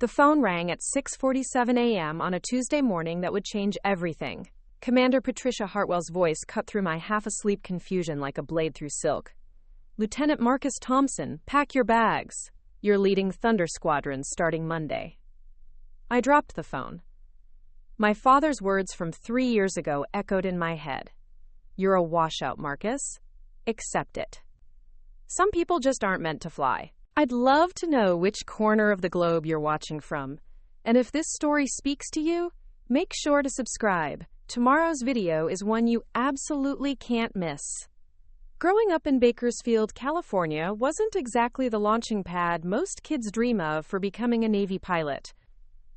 The phone rang at 6:47 a.m. on a Tuesday morning that would change everything. Commander Patricia Hartwell's voice cut through my half-asleep confusion like a blade through silk. "Lieutenant Marcus Thompson, pack your bags. You're leading Thunder Squadron starting Monday." I dropped the phone. My father's words from 3 years ago echoed in my head. "You're a washout, Marcus. Accept it." Some people just aren't meant to fly. I'd love to know which corner of the globe you're watching from. And if this story speaks to you, make sure to subscribe. Tomorrow's video is one you absolutely can't miss. Growing up in Bakersfield, California wasn't exactly the launching pad most kids dream of for becoming a Navy pilot.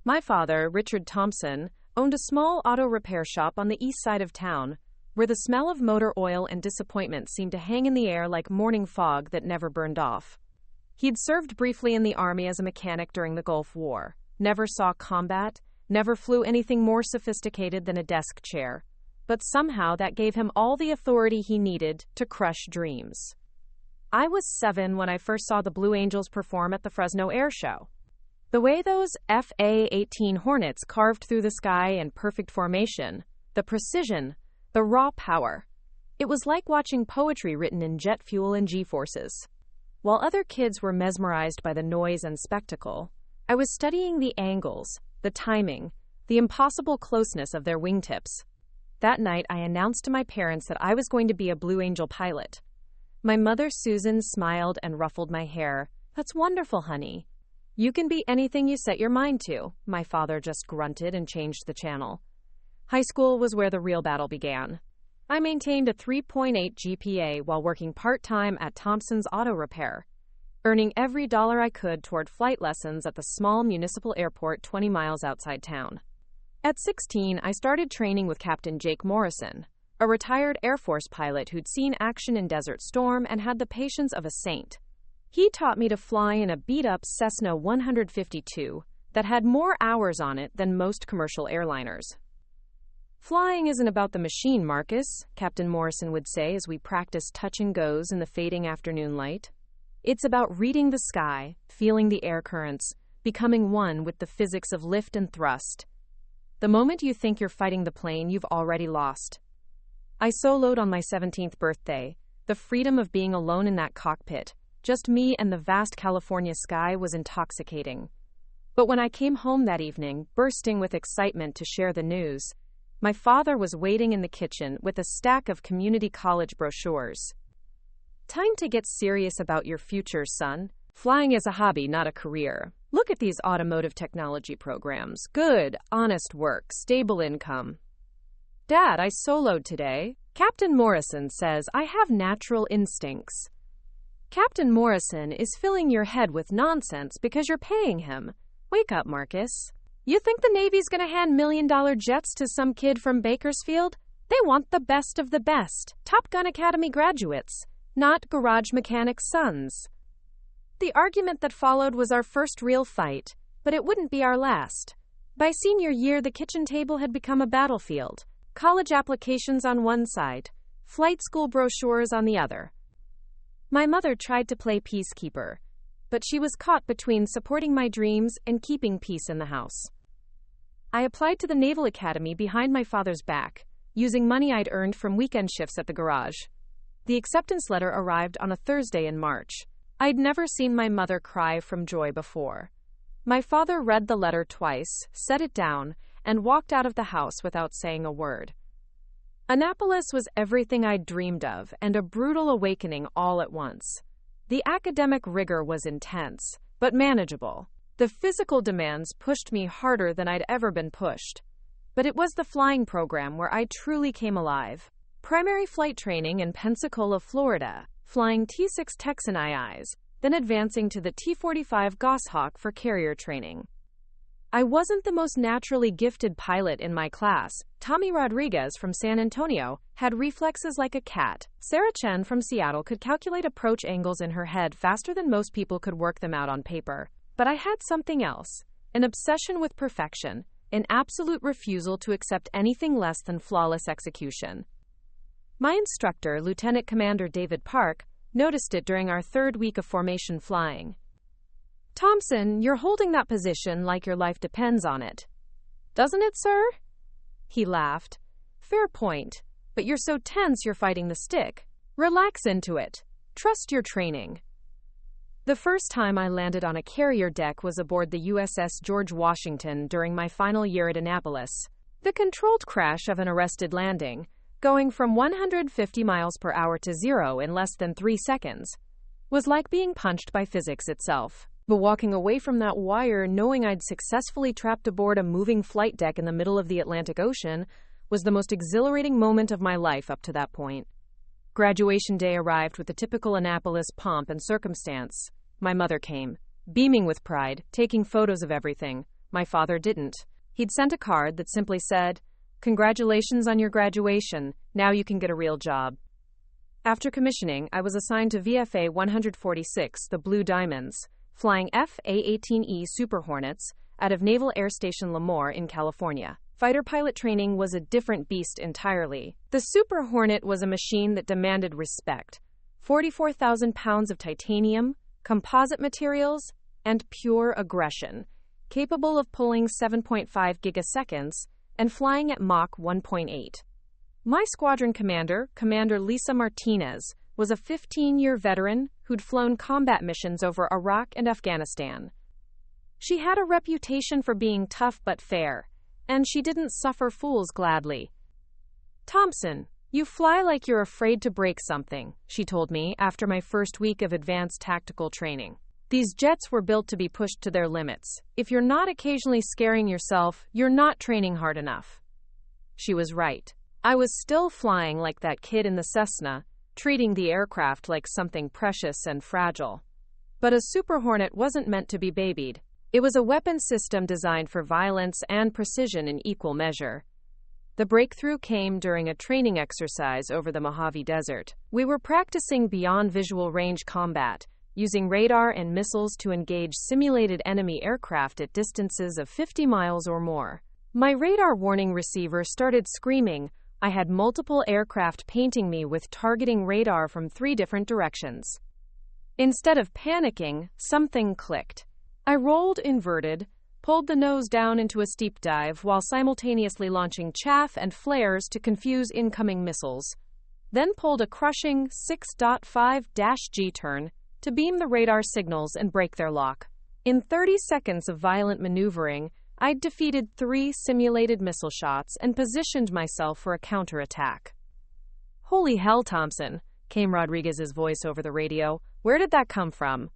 My father, Richard Thompson, owned a small auto repair shop on the east side of town, where the smell of motor oil and disappointment seemed to hang in the air like morning fog that never burned off. He'd served briefly in the Army as a mechanic during the Gulf War, never saw combat, never flew anything more sophisticated than a desk chair, but somehow that gave him all the authority he needed to crush dreams. I was 7 when I first saw the Blue Angels perform at the Fresno Air Show. The way those FA-18 Hornets carved through the sky in perfect formation, the precision, the raw power. It was like watching poetry written in jet fuel and G-forces. While other kids were mesmerized by the noise and spectacle, I was studying the angles, the timing, the impossible closeness of their wingtips. That night, I announced to my parents that I was going to be a Blue Angel pilot. My mother, Susan, smiled and ruffled my hair. "That's wonderful, honey. You can be anything you set your mind to." My father just grunted and changed the channel. High school was where the real battle began. I maintained a 3.8 GPA while working part-time at Thompson's Auto Repair, earning every dollar I could toward flight lessons at the small municipal airport 20 miles outside town. At 16, I started training with Captain Jake Morrison, a retired Air Force pilot who'd seen action in Desert Storm and had the patience of a saint. He taught me to fly in a beat-up Cessna 152 that had more hours on it than most commercial airliners. "Flying isn't about the machine, Marcus," Captain Morrison would say as we practiced touch and goes in the fading afternoon light. "It's about reading the sky, feeling the air currents, becoming one with the physics of lift and thrust. The moment you think you're fighting the plane, you've already lost." I soloed on my 17th birthday. The freedom of being alone in that cockpit, just me and the vast California sky, was intoxicating. But when I came home that evening, bursting with excitement to share the news, my father was waiting in the kitchen with a stack of community college brochures. "Time to get serious about your future, son. Flying is a hobby, not a career. Look at these automotive technology programs. Good, honest work, stable income." "Dad, I soloed today. Captain Morrison says I have natural instincts." Captain Morrison is filling your head with nonsense because you're paying him. Wake up, Marcus. You think the Navy's gonna hand million-dollar jets to some kid from Bakersfield? They want the best of the best, Top Gun Academy graduates, not garage mechanic sons. The argument that followed was our first real fight, but it wouldn't be our last. By senior year, the kitchen table had become a battlefield. College applications on one side, flight school brochures on the other. My mother tried to play peacekeeper, but she was caught between supporting my dreams and keeping peace in the house. I applied to the Naval Academy behind my father's back, using money I'd earned from weekend shifts at the garage. The acceptance letter arrived on a Thursday in March. I'd never seen my mother cry from joy before. My father read the letter twice, set it down, and walked out of the house without saying a word. Annapolis was everything I'd dreamed of, and a brutal awakening all at once. The academic rigor was intense, but manageable. The physical demands pushed me harder than I'd ever been pushed. But it was the flying program where I truly came alive. Primary flight training in Pensacola, Florida, flying T-6 Texan IIs, then advancing to the T-45 Goshawk for carrier training. I wasn't the most naturally gifted pilot in my class. Tommy Rodriguez from San Antonio had reflexes like a cat. Sarah Chen from Seattle could calculate approach angles in her head faster than most people could work them out on paper. But I had something else, an obsession with perfection, an absolute refusal to accept anything less than flawless execution. My instructor, Lieutenant Commander David Park, noticed it during our third week of formation flying. Thompson, you're holding that position like your life depends on it. Doesn't it, sir? He laughed. Fair point, but you're so tense you're fighting the stick. Relax into it. Trust your training. The first time I landed on a carrier deck was aboard the USS George Washington during my final year at Annapolis. The controlled crash of an arrested landing, going from 150 miles per hour to 0 in less than 3 seconds, was like being punched by physics itself. But walking away from that wire knowing I'd successfully trapped aboard a moving flight deck in the middle of the Atlantic Ocean was the most exhilarating moment of my life up to that point. Graduation day arrived with the typical Annapolis pomp and circumstance. My mother came, beaming with pride, taking photos of everything. My father didn't. He'd sent a card that simply said, "Congratulations on your graduation. Now you can get a real job." After commissioning, I was assigned to VFA 146, the Blue Diamonds, flying FA-18E Super Hornets out of Naval Air Station Lemoore in California. Fighter pilot training was a different beast entirely. The Super Hornet was a machine that demanded respect. 44,000 pounds of titanium, composite materials, and pure aggression, capable of pulling 7.5 gigaseconds and flying at Mach 1.8. My squadron commander, Commander Lisa Martinez, was a 15-year veteran who'd flown combat missions over Iraq and Afghanistan. She had a reputation for being tough but fair, and she didn't suffer fools gladly. "Thompson, you fly like you're afraid to break something," she told me after my first week of advanced tactical training. "These jets were built to be pushed to their limits. If you're not occasionally scaring yourself, you're not training hard enough." She was right. I was still flying like that kid in the Cessna, treating the aircraft like something precious and fragile. But a Super Hornet wasn't meant to be babied. It was a weapon system designed for violence and precision in equal measure. The breakthrough came during a training exercise over the Mojave Desert. We were practicing beyond visual range combat, using radar and missiles to engage simulated enemy aircraft at distances of 50 miles or more. My radar warning receiver started screaming. I had multiple aircraft painting me with targeting radar from 3 different directions. Instead of panicking, something clicked. I rolled inverted, pulled the nose down into a steep dive while simultaneously launching chaff and flares to confuse incoming missiles, then pulled a crushing 6.5-G turn to beam the radar signals and break their lock. In 30 seconds of violent maneuvering, I'd defeated 3 simulated missile shots and positioned myself for a counterattack. "Holy hell, Thompson," came Rodriguez's voice over the radio. "Where did that come from?"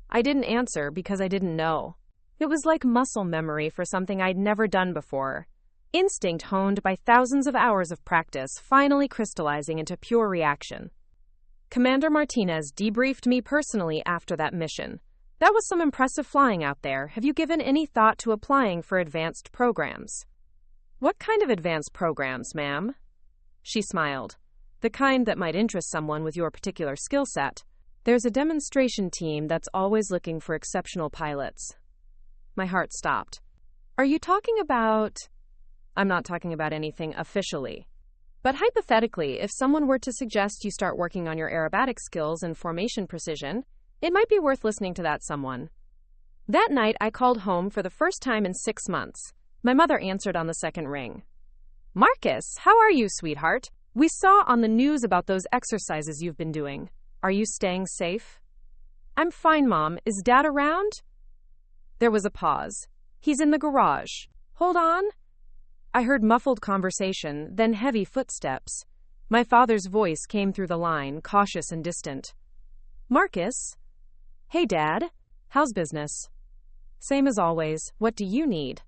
I didn't answer because I didn't know. It was like muscle memory for something I'd never done before. Instinct honed by thousands of hours of practice, finally crystallizing into pure reaction. Commander Martinez debriefed me personally after that mission. "That was some impressive flying out there. Have you given any thought to applying for advanced programs?" "What kind of advanced programs, ma'am?" She smiled. "The kind that might interest someone with your particular skill set. There's a demonstration team that's always looking for exceptional pilots." My heart stopped. "Are you talking about—" "I'm not talking about anything officially. But hypothetically, if someone were to suggest you start working on your aerobatic skills and formation precision, it might be worth listening to that someone." That night, I called home for the first time in 6 months. My mother answered on the second ring. "Marcus, how are you, sweetheart? We saw on the news about those exercises you've been doing. Are you staying safe?" "I'm fine, Mom. Is Dad around?" There was a pause. "He's in the garage. Hold on." I heard muffled conversation, then heavy footsteps. My father's voice came through the line, cautious and distant. "Marcus?" "Hey, Dad. How's business?" "Same as always. What do you need?"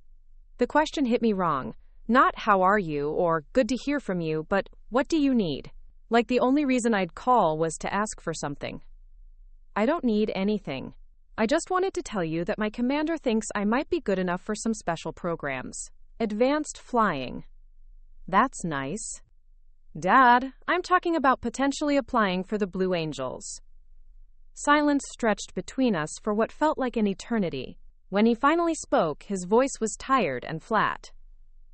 The question hit me wrong. Not "how are you" or "good to hear from you," but "what do you need?" Like the only reason I'd call was to ask for something. "I don't need anything. I just wanted to tell you that my commander thinks I might be good enough for some special programs. Advanced flying." "That's nice." "Dad, I'm talking about potentially applying for the Blue Angels." Silence stretched between us for what felt like an eternity. When he finally spoke, his voice was tired and flat.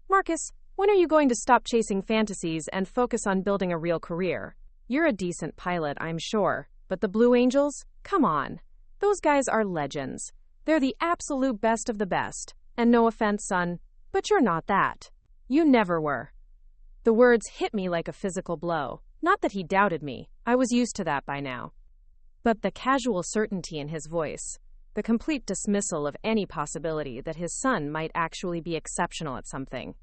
"Marcus, when are you going to stop chasing fantasies and focus on building a real career? You're a decent pilot, I'm sure, but the Blue Angels? Come on. Those guys are legends. They're the absolute best of the best. And no offense, son, but you're not that. You never were. The words hit me like a physical blow. Not that he doubted me. I was used to that by now. But the casual certainty in his voice, the complete dismissal of any possibility that his son might actually be exceptional at something.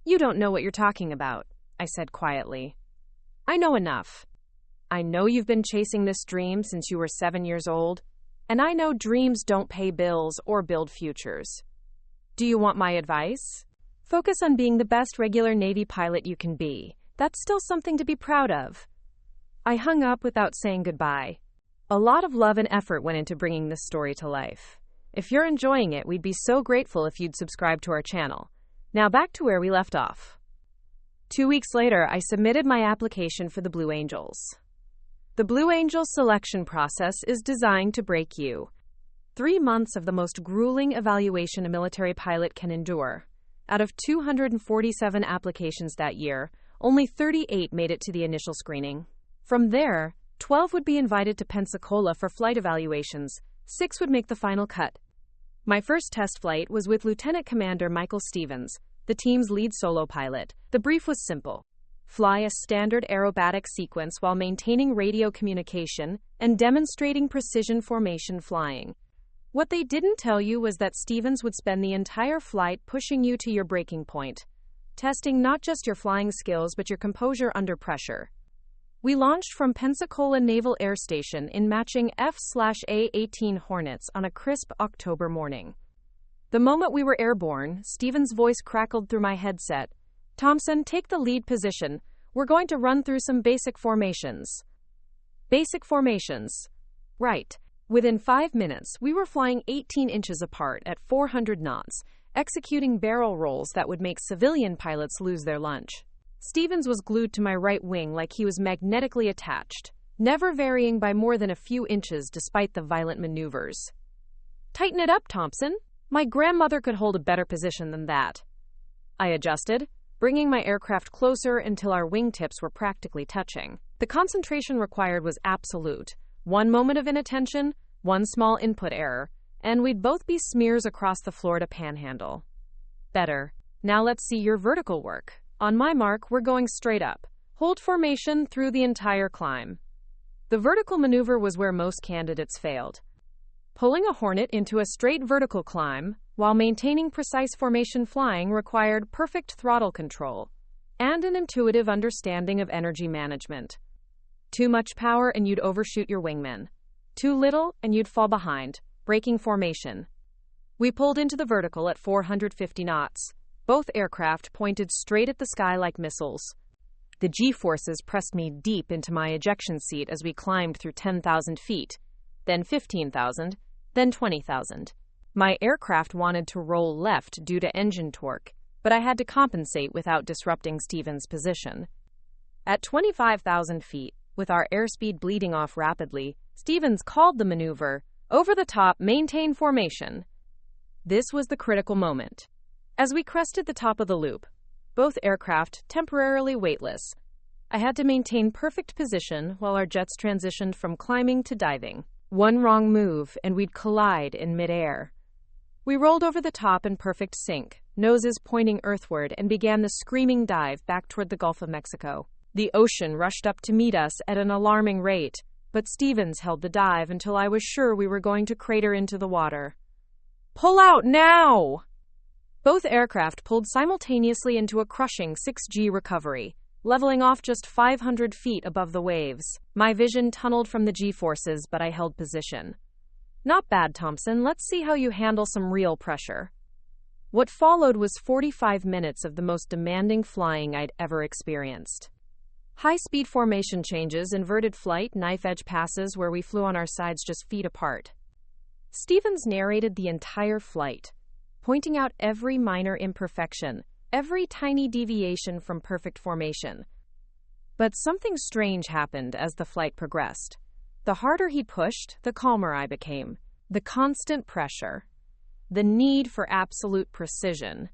You don't know what you're talking about, I said quietly. I know enough. I know you've been chasing this dream since you were 7 years old, and I know dreams don't pay bills or build futures. Do you want my advice? Focus on being the best regular Navy pilot you can be. That's still something to be proud of. I hung up without saying goodbye. A lot of love and effort went into bringing this story to life. If you're enjoying it, we'd be so grateful if you'd subscribe to our channel. Now back to where we left off. 2 weeks later, I submitted my application for the Blue Angels. The Blue Angels selection process is designed to break you. 3 months of the most grueling evaluation a military pilot can endure. Out of 247 applications that year, only 38 made it to the initial screening. From there, 12 would be invited to Pensacola for flight evaluations. 6 would make the final cut. My first test flight was with Lieutenant Commander Michael Stevens, the team's lead solo pilot. The brief was simple. Fly a standard aerobatic sequence while maintaining radio communication and demonstrating precision formation flying. What they didn't tell you was that Stevens would spend the entire flight pushing you to your breaking point, testing not just your flying skills but your composure under pressure. We launched from Pensacola Naval Air Station in matching F/A-18 Hornets on a crisp October morning. The moment we were airborne, Stevens' voice crackled through my headset. Thompson, take the lead position. We're going to run through some basic formations. Basic formations. Right. Within 5 minutes, we were flying 18 inches apart at 400 knots, executing barrel rolls that would make civilian pilots lose their lunch. Stevens was glued to my right wing like he was magnetically attached, never varying by more than a few inches despite the violent maneuvers. Tighten it up, Thompson. My grandmother could hold a better position than that. I adjusted, bringing my aircraft closer until our wingtips were practically touching. The concentration required was absolute. 1 moment of inattention, 1 small input error, and we'd both be smears across the Florida Panhandle. Better. Now let's see your vertical work. On my mark, we're going straight up. Hold formation through the entire climb. The vertical maneuver was where most candidates failed. Pulling a Hornet into a straight vertical climb while maintaining precise formation flying required perfect throttle control and an intuitive understanding of energy management. Too much power and you'd overshoot your wingman. Too little and you'd fall behind, breaking formation. We pulled into the vertical at 450 knots. Both aircraft pointed straight at the sky like missiles. The G-forces pressed me deep into my ejection seat as we climbed through 10,000 feet, then 15,000, then 20,000. My aircraft wanted to roll left due to engine torque, but I had to compensate without disrupting Stevens' position. At 25,000 feet, with our airspeed bleeding off rapidly, Stevens called the maneuver, over the top, maintain formation. This was the critical moment. As we crested the top of the loop, both aircraft temporarily weightless, I had to maintain perfect position while our jets transitioned from climbing to diving. One wrong move and we'd collide in midair. We rolled over the top in perfect sync, noses pointing earthward, and began the screaming dive back toward the Gulf of Mexico. The ocean rushed up to meet us at an alarming rate, but Stevens held the dive until I was sure we were going to crater into the water. Pull out now! Both aircraft pulled simultaneously into a crushing 6G recovery, leveling off just 500 feet above the waves. My vision tunneled from the G-forces, but I held position. Not bad, Thompson. Let's see how you handle some real pressure. What followed was 45 minutes of the most demanding flying I'd ever experienced. High-speed formation changes, inverted flight, knife-edge passes where we flew on our sides just feet apart. Stevens narrated the entire flight, pointing out every minor imperfection, every tiny deviation from perfect formation. But something strange happened as the flight progressed. The harder he pushed, the calmer I became. The constant pressure. The need for absolute precision.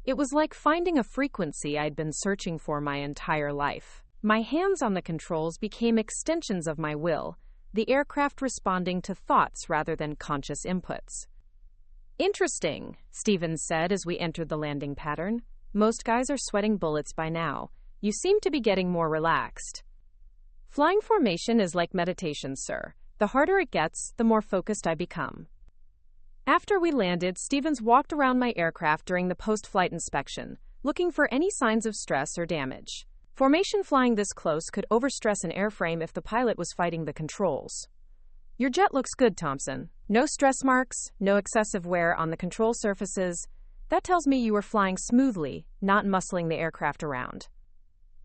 It was like finding a frequency I'd been searching for my entire life. My hands on the controls became extensions of my will, the aircraft responding to thoughts rather than conscious inputs. Interesting, Stevens said as we entered the landing pattern. Most guys are sweating bullets by now. You seem to be getting more relaxed. Flying formation is like meditation, sir. The harder it gets, the more focused I become. After we landed, Stevens walked around my aircraft during the post-flight inspection, looking for any signs of stress or damage. Formation flying this close could overstress an airframe if the pilot was fighting the controls. Your jet looks good, Thompson. No stress marks, no excessive wear on the control surfaces. That tells me you were flying smoothly, not muscling the aircraft around.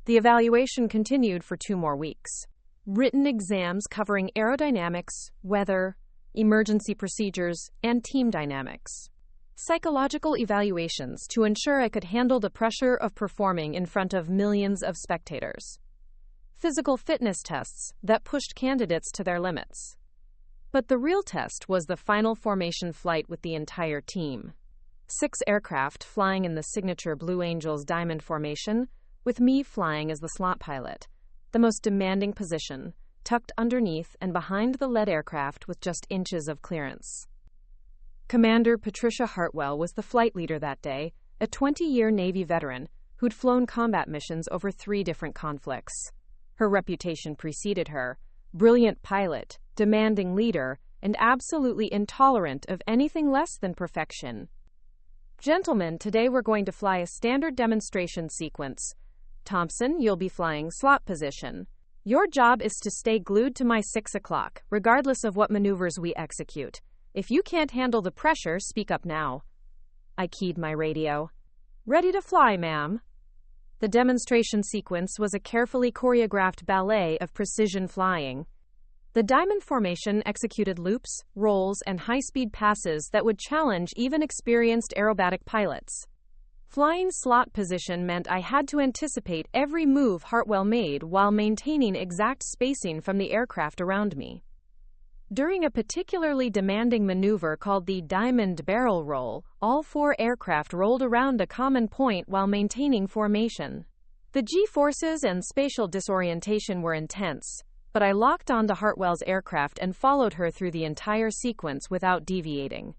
The evaluation continued for 2 more weeks. Written exams covering aerodynamics, weather, emergency procedures, and team dynamics. Psychological evaluations to ensure I could handle the pressure of performing in front of millions of spectators. Physical fitness tests that pushed candidates to their limits. But the real test was the final formation flight with the entire team. 6 aircraft flying in the signature Blue Angels diamond formation, with me flying as the slot pilot, the most demanding position, tucked underneath and behind the lead aircraft with just inches of clearance. Commander Patricia Hartwell was the flight leader that day, a 20-year Navy veteran who'd flown combat missions over 3 different conflicts. Her reputation preceded her: brilliant pilot, demanding leader, and absolutely intolerant of anything less than perfection. Gentlemen, today we're going to fly a standard demonstration sequence. Thompson, you'll be flying slot position. Your job is to stay glued to my 6 o'clock, regardless of what maneuvers we execute. If you can't handle the pressure, speak up now. I keyed my radio. Ready to fly, ma'am. The demonstration sequence was a carefully choreographed ballet of precision flying. The diamond formation executed loops, rolls, and high-speed passes that would challenge even experienced aerobatic pilots. Flying slot position meant I had to anticipate every move Hartwell made while maintaining exact spacing from the aircraft around me. During a particularly demanding maneuver called the diamond barrel roll, all 4 aircraft rolled around a common point while maintaining formation. The G-forces and spatial disorientation were intense, but I locked onto Hartwell's aircraft and followed her through the entire sequence without deviating.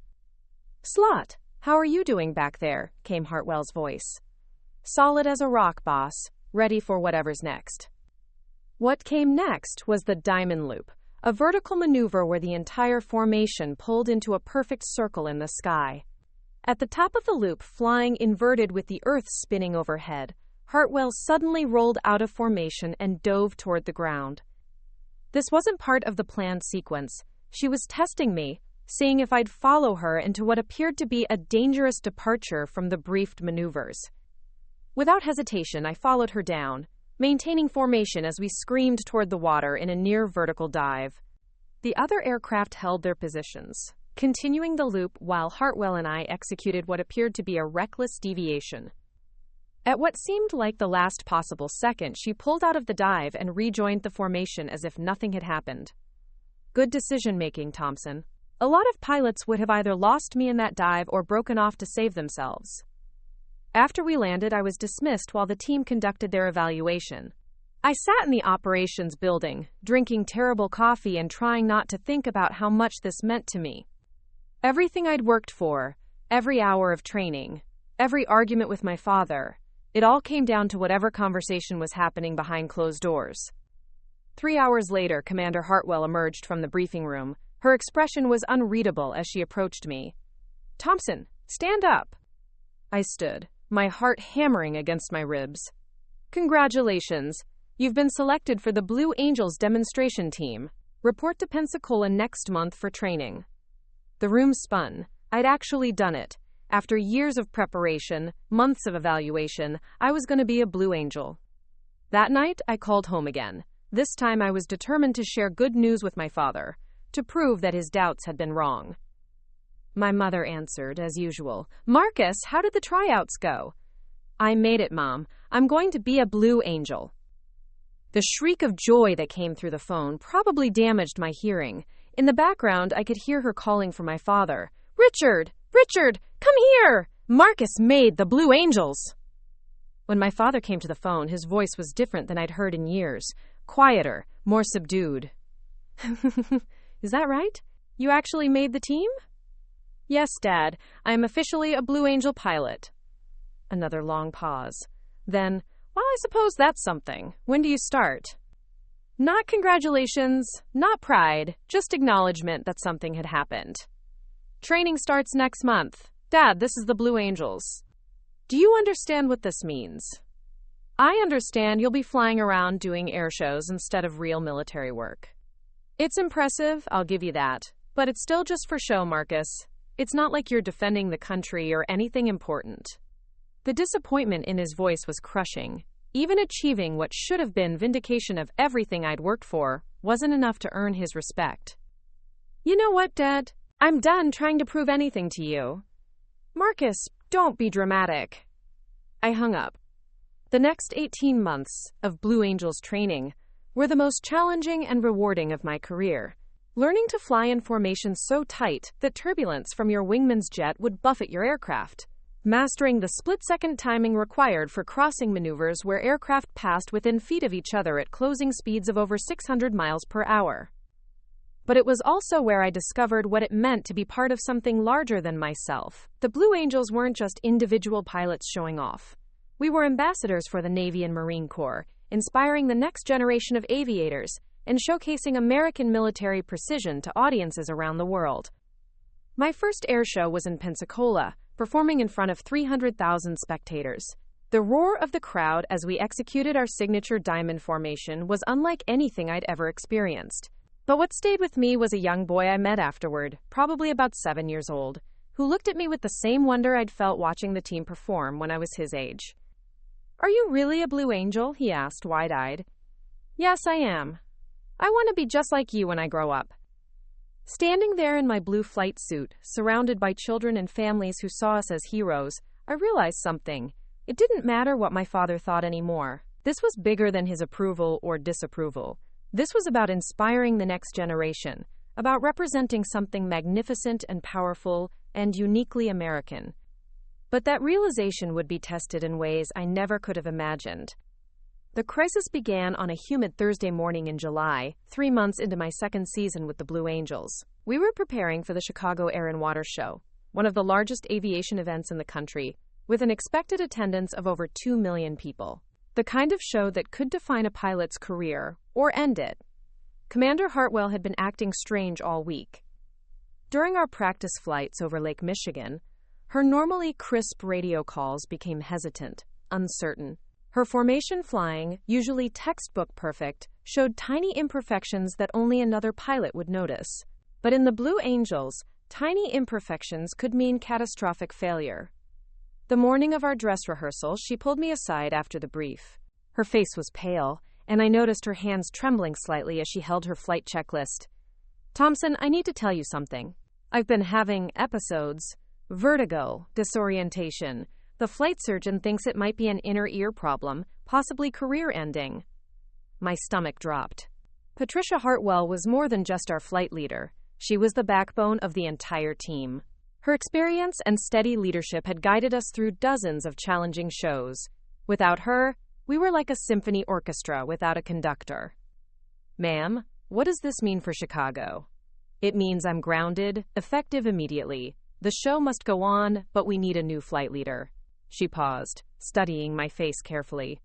Slot, how are you doing back there? Came Hartwell's voice. Solid as a rock, boss, ready for whatever's next. What came next was the diamond loop, a vertical maneuver where the entire formation pulled into a perfect circle in the sky. At the top of the loop, flying inverted with the earth spinning overhead, Hartwell suddenly rolled out of formation and dove toward the ground. This wasn't part of the planned sequence. She was testing me, seeing if I'd follow her into what appeared to be a dangerous departure from the briefed maneuvers. Without hesitation, I followed her down, maintaining formation as we screamed toward the water in a near-vertical dive. The other aircraft held their positions, continuing the loop while Hartwell and I executed what appeared to be a reckless deviation. At what seemed like the last possible second, she pulled out of the dive and rejoined the formation as if nothing had happened. Good decision-making, Thompson. A lot of pilots would have either lost me in that dive or broken off to save themselves. After we landed, I was dismissed while the team conducted their evaluation. I sat in the operations building, drinking terrible coffee and trying not to think about how much this meant to me. Everything I'd worked for, every hour of training, every argument with my father, it all came down to whatever conversation was happening behind closed doors. 3 hours later, Commander Hartwell emerged from the briefing room. Her expression was unreadable as she approached me. Thompson, stand up. I stood, my heart hammering against my ribs. Congratulations. You've been selected for the Blue Angels demonstration team. Report to Pensacola next month for training. The room spun. I'd actually done it. After years of preparation, months of evaluation, I was going to be a Blue Angel. That night, I called home again. This time I was determined to share good news with my father, to prove that his doubts had been wrong. My mother answered, as usual, Marcus, how did the tryouts go? I made it, Mom. I'm going to be a Blue Angel. The shriek of joy that came through the phone probably damaged my hearing. In the background, I could hear her calling for my father. Richard! Richard! Come here! Marcus made the Blue Angels! When my father came to the phone, his voice was different than I'd heard in years. Quieter, more subdued. Is that right? You actually made the team? Yes, Dad, I am officially a Blue Angel pilot. Another long pause. Then, well, I suppose that's something. When do you start? Not congratulations, not pride, just acknowledgement that something had happened. Training starts next month. Dad, this is the Blue Angels. Do you understand what this means? I understand you'll be flying around doing air shows instead of real military work. It's impressive, I'll give you that, but it's still just for show, Marcus. It's not like you're defending the country or anything important. The disappointment in his voice was crushing. Even achieving what should have been vindication of everything I'd worked for wasn't enough to earn his respect. You know what, Dad? I'm done trying to prove anything to you. Marcus, don't be dramatic. I hung up. The next 18 months of Blue Angels training were the most challenging and rewarding of my career. Learning to fly in formation so tight that turbulence from your wingman's jet would buffet your aircraft. Mastering the split-second timing required for crossing maneuvers where aircraft passed within feet of each other at closing speeds of over 600 miles per hour. But it was also where I discovered what it meant to be part of something larger than myself. The Blue Angels weren't just individual pilots showing off. We were ambassadors for the Navy and Marine Corps, inspiring the next generation of aviators and showcasing American military precision to audiences around the world. My first air show was in Pensacola, performing in front of 300,000 spectators. The roar of the crowd as we executed our signature diamond formation was unlike anything I'd ever experienced. But what stayed with me was a young boy I met afterward, probably about 7 years old, who looked at me with the same wonder I'd felt watching the team perform when I was his age. Are you really a Blue Angel? He asked, wide-eyed. Yes, I am. I want to be just like you when I grow up. Standing there in my blue flight suit, surrounded by children and families who saw us as heroes, I realized something. It didn't matter what my father thought anymore. This was bigger than his approval or disapproval. This was about inspiring the next generation, about representing something magnificent and powerful and uniquely American. But that realization would be tested in ways I never could have imagined. The crisis began on a humid Thursday morning in July, 3 months into my second season with the Blue Angels. We were preparing for the Chicago Air and Water Show, one of the largest aviation events in the country, with an expected attendance of over 2 million people. The kind of show that could define a pilot's career, or end it. Commander Hartwell had been acting strange all week. During our practice flights over Lake Michigan, her normally crisp radio calls became hesitant, uncertain. Her formation flying, usually textbook perfect, showed tiny imperfections that only another pilot would notice. But in the Blue Angels, tiny imperfections could mean catastrophic failure. The morning of our dress rehearsal, she pulled me aside after the brief. Her face was pale, and I noticed her hands trembling slightly as she held her flight checklist. Thompson, I need to tell you something. I've been having episodes. Vertigo, disorientation. The flight surgeon thinks it might be an inner ear problem, possibly career-ending. My stomach dropped. Patricia Hartwell was more than just our flight leader. She was the backbone of the entire team. Her experience and steady leadership had guided us through dozens of challenging shows. Without her, we were like a symphony orchestra without a conductor. Ma'am, what does this mean for Chicago? It means I'm grounded, effective immediately. The show must go on, but we need a new flight leader. She paused, studying my face carefully.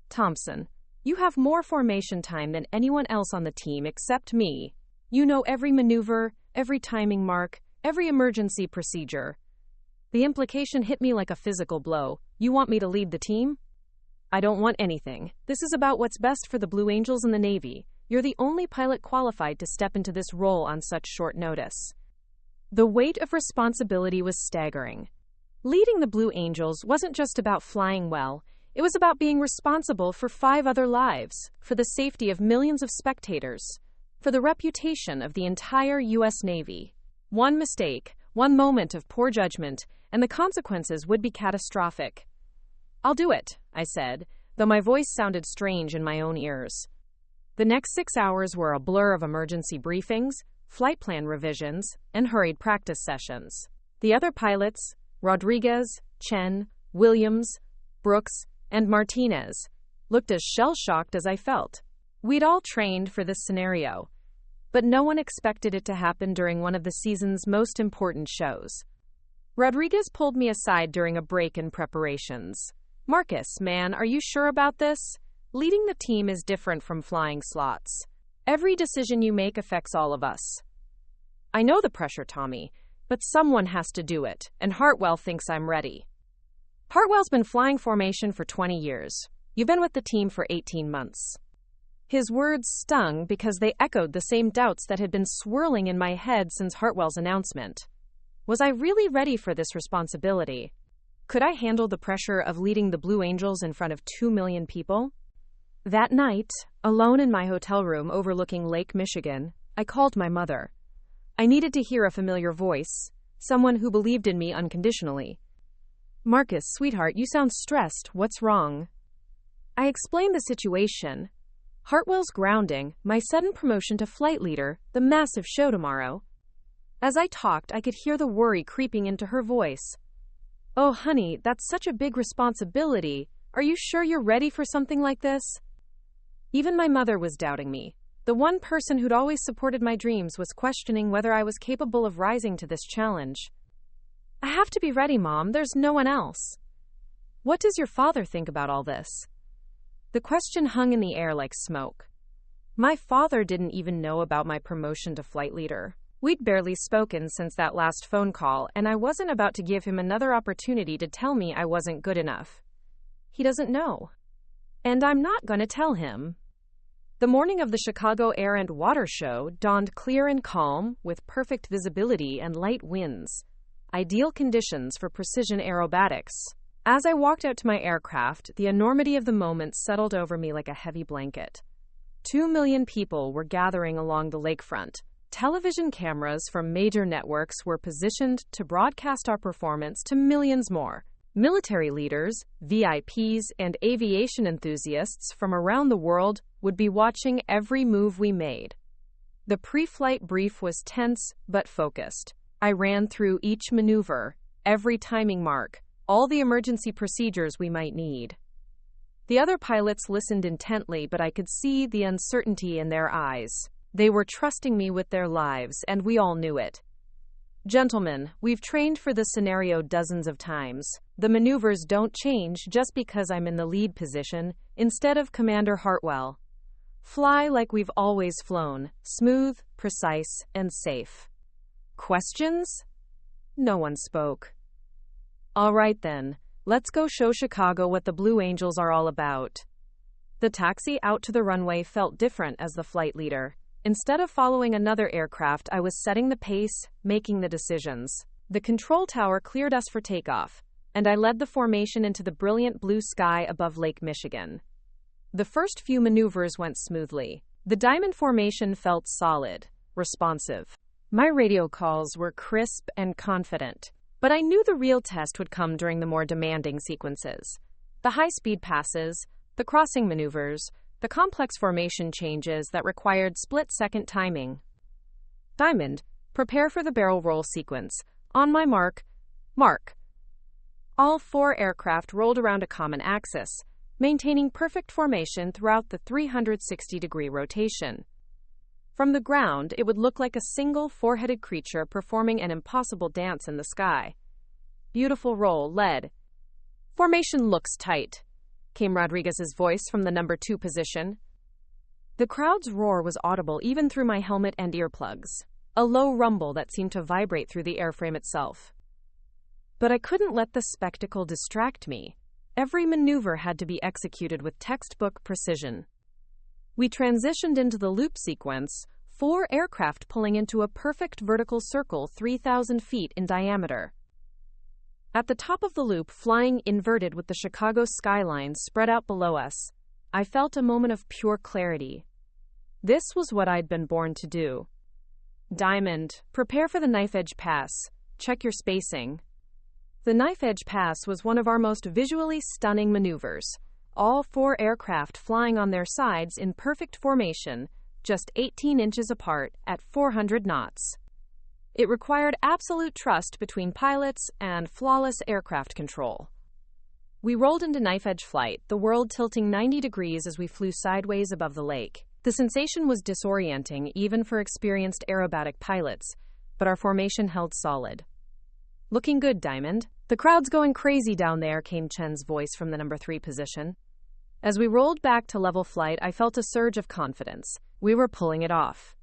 Thompson, you have more formation time than anyone else on the team except me. You know every maneuver, every timing mark, every emergency procedure. The implication hit me like a physical blow. You want me to lead the team? I don't want anything. This is about what's best for the Blue Angels and the Navy. You're the only pilot qualified to step into this role on such short notice. The weight of responsibility was staggering. Leading the Blue Angels wasn't just about flying well, it was about being responsible for 5 other lives, for the safety of millions of spectators, for the reputation of the entire U.S. Navy. One mistake, one moment of poor judgment, and the consequences would be catastrophic. I'll do it, I said, though my voice sounded strange in my own ears. The next 6 hours were a blur of emergency briefings, flight plan revisions, and hurried practice sessions. The other pilots, Rodriguez, Chen, Williams, Brooks, and Martinez, looked as shell-shocked as I felt. We'd all trained for this scenario. But no one expected it to happen during one of the season's most important shows. Rodriguez pulled me aside during a break in preparations. "Marcus, man, are you sure about this? Leading the team is different from flying slots. Every decision you make affects all of us." "I know the pressure, Tommy, but someone has to do it, and Hartwell thinks I'm ready." "Hartwell's been flying formation for 20 years. You've been with the team for 18 months. His words stung because they echoed the same doubts that had been swirling in my head since Hartwell's announcement. Was I really ready for this responsibility? Could I handle the pressure of leading the Blue Angels in front of 2 million people? That night, alone in my hotel room overlooking Lake Michigan, I called my mother. I needed to hear a familiar voice, someone who believed in me unconditionally. "Marcus, sweetheart, you sound stressed. What's wrong?" I explained the situation. Hartwell's grounding, my sudden promotion to flight leader, the massive show tomorrow. As I talked, I could hear the worry creeping into her voice. "Oh, honey, that's such a big responsibility. Are you sure you're ready for something like this?" Even my mother was doubting me. The one person who'd always supported my dreams was questioning whether I was capable of rising to this challenge. "I have to be ready, Mom. There's no one else." "What does your father think about all this?" The question hung in the air like smoke. My father didn't even know about my promotion to flight leader. We'd barely spoken since that last phone call, and I wasn't about to give him another opportunity to tell me I wasn't good enough. He doesn't know. And I'm not going to tell him. The morning of the Chicago Air and Water Show dawned clear and calm, with perfect visibility and light winds. Ideal conditions for precision aerobatics. As I walked out to my aircraft, the enormity of the moment settled over me like a heavy blanket. 2 million people were gathering along the lakefront. Television cameras from major networks were positioned to broadcast our performance to millions more. Military leaders, VIPs, and aviation enthusiasts from around the world would be watching every move we made. The pre-flight brief was tense but focused. I ran through each maneuver, every timing mark, all the emergency procedures we might need. The other pilots listened intently, but I could see the uncertainty in their eyes. They were trusting me with their lives, and we all knew it. "Gentlemen, we've trained for this scenario dozens of times. The maneuvers don't change just because I'm in the lead position instead of Commander Hartwell. Fly like we've always flown, smooth, precise, and safe." Questions? No one spoke. "All right then, let's go show Chicago what the Blue Angels are all about." The taxi out to the runway felt different as the flight leader. Instead of following another aircraft, I was setting the pace, making the decisions. The control tower cleared us for takeoff, and I led the formation into the brilliant blue sky above Lake Michigan. The first few maneuvers went smoothly. The diamond formation felt solid, responsive. My radio calls were crisp and confident, but I knew the real test would come during the more demanding sequences. The high-speed passes, the crossing maneuvers, the complex formation changes that required split-second timing. "Diamond, prepare for the barrel roll sequence. On my mark, mark." All 4 aircraft rolled around a common axis, maintaining perfect formation throughout the 360-degree rotation. From the ground, it would look like a single 4-headed creature performing an impossible dance in the sky. "Beautiful roll, lead." "Formation looks tight," came Rodriguez's voice from the number 2 position. The crowd's roar was audible even through my helmet and earplugs, a low rumble that seemed to vibrate through the airframe itself. But I couldn't let the spectacle distract me. Every maneuver had to be executed with textbook precision. We transitioned into the loop sequence, 4 aircraft pulling into a perfect vertical circle 3,000 feet in diameter. At the top of the loop, flying inverted with the Chicago skyline spread out below us, I felt a moment of pure clarity. This was what I'd been born to do. "Diamond, prepare for the knife edge pass. Check your spacing." The knife edge pass was one of our most visually stunning maneuvers. All 4 aircraft flying on their sides in perfect formation, just 18 inches apart at 400 knots. It required absolute trust between pilots and flawless aircraft control. We rolled into knife edge flight, the world tilting 90 degrees as we flew sideways above the lake. The sensation was disorienting even for experienced aerobatic pilots, but our formation held solid. "Looking good, Diamond. The crowd's going crazy down there," came Chen's voice from the number 3 position. As we rolled back to level flight, I felt a surge of confidence. We were pulling it off.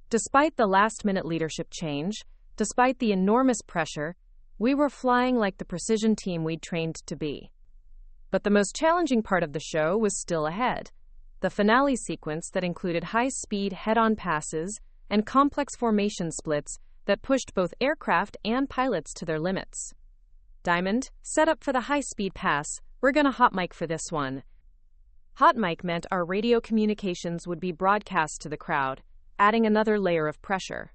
Despite the last-minute leadership change, despite the enormous pressure, we were flying like the precision team we'd trained to be. But the most challenging part of the show was still ahead. The finale sequence that included high-speed head-on passes and complex formation splits that pushed both aircraft and pilots to their limits. "Diamond, set up for the high-speed pass. We're gonna hot mic for this one." Hot mic meant our radio communications would be broadcast to the crowd, adding another layer of pressure.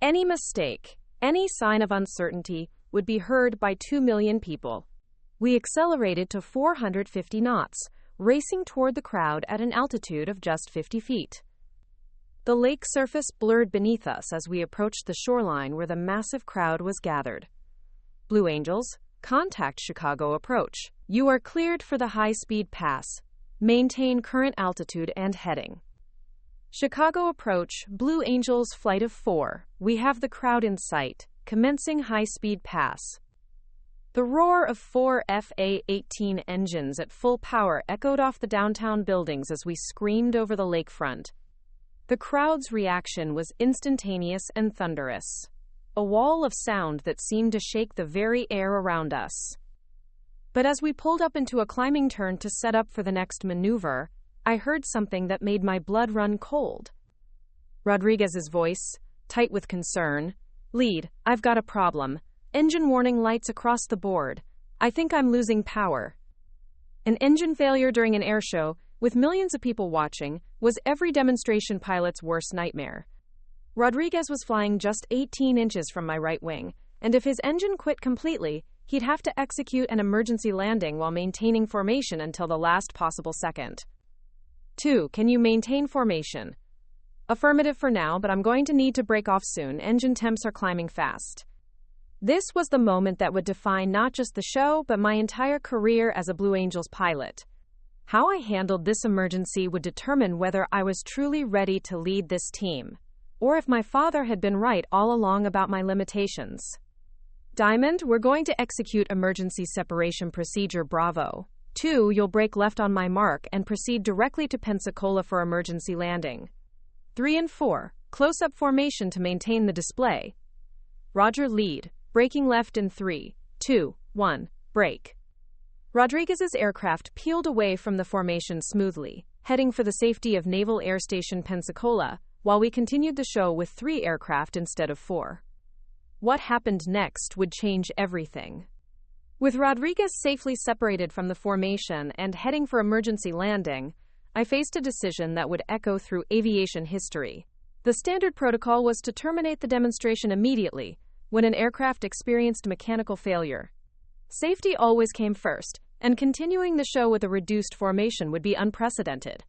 Any mistake, any sign of uncertainty would be heard by 2 million people. We accelerated to 450 knots, racing toward the crowd at an altitude of just 50 feet. The lake surface blurred beneath us as we approached the shoreline where the massive crowd was gathered. "Blue Angels, contact Chicago approach. You are cleared for the high-speed pass. Maintain current altitude and heading." Chicago approach, Blue Angels flight of 4. We have the crowd in sight. Commencing high-speed pass. The roar of 4 FA-18 engines at full power echoed off the downtown buildings as we screamed over the lakefront. The crowd's reaction was instantaneous and thunderous. A wall of sound that seemed to shake the very air around us. But as we pulled up into a climbing turn to set up for the next maneuver, I heard something that made my blood run cold. Rodriguez's voice, tight with concern. "Lead, I've got a problem. Engine warning lights across the board. I think I'm losing power." An engine failure during an air show, with millions of people watching, was every demonstration pilot's worst nightmare. Rodriguez was flying just 18 inches from my right wing, and if his engine quit completely, he'd have to execute an emergency landing while maintaining formation until the last possible second. 2. Can you maintain formation? Affirmative for now, but I'm going to need to break off soon. Engine temps are climbing fast. This was the moment that would define not just the show, but my entire career as a Blue Angels pilot. How I handled this emergency would determine whether I was truly ready to lead this team, or if my father had been right all along about my limitations. Diamond, we're going to execute emergency separation procedure Bravo. 2, you'll break left on my mark and proceed directly to Pensacola for emergency landing. 3 and 4, close-up formation to maintain the display. Roger, lead, braking left in 3, 2, 1, brake. Rodriguez's aircraft peeled away from the formation smoothly, heading for the safety of Naval Air Station Pensacola, while we continued the show with 3 aircraft instead of 4. What happened next would change everything. With Rodriguez safely separated from the formation and heading for emergency landing, I faced a decision that would echo through aviation history. The standard protocol was to terminate the demonstration immediately when an aircraft experienced mechanical failure. Safety always came first, and continuing the show with a reduced formation would be unprecedented.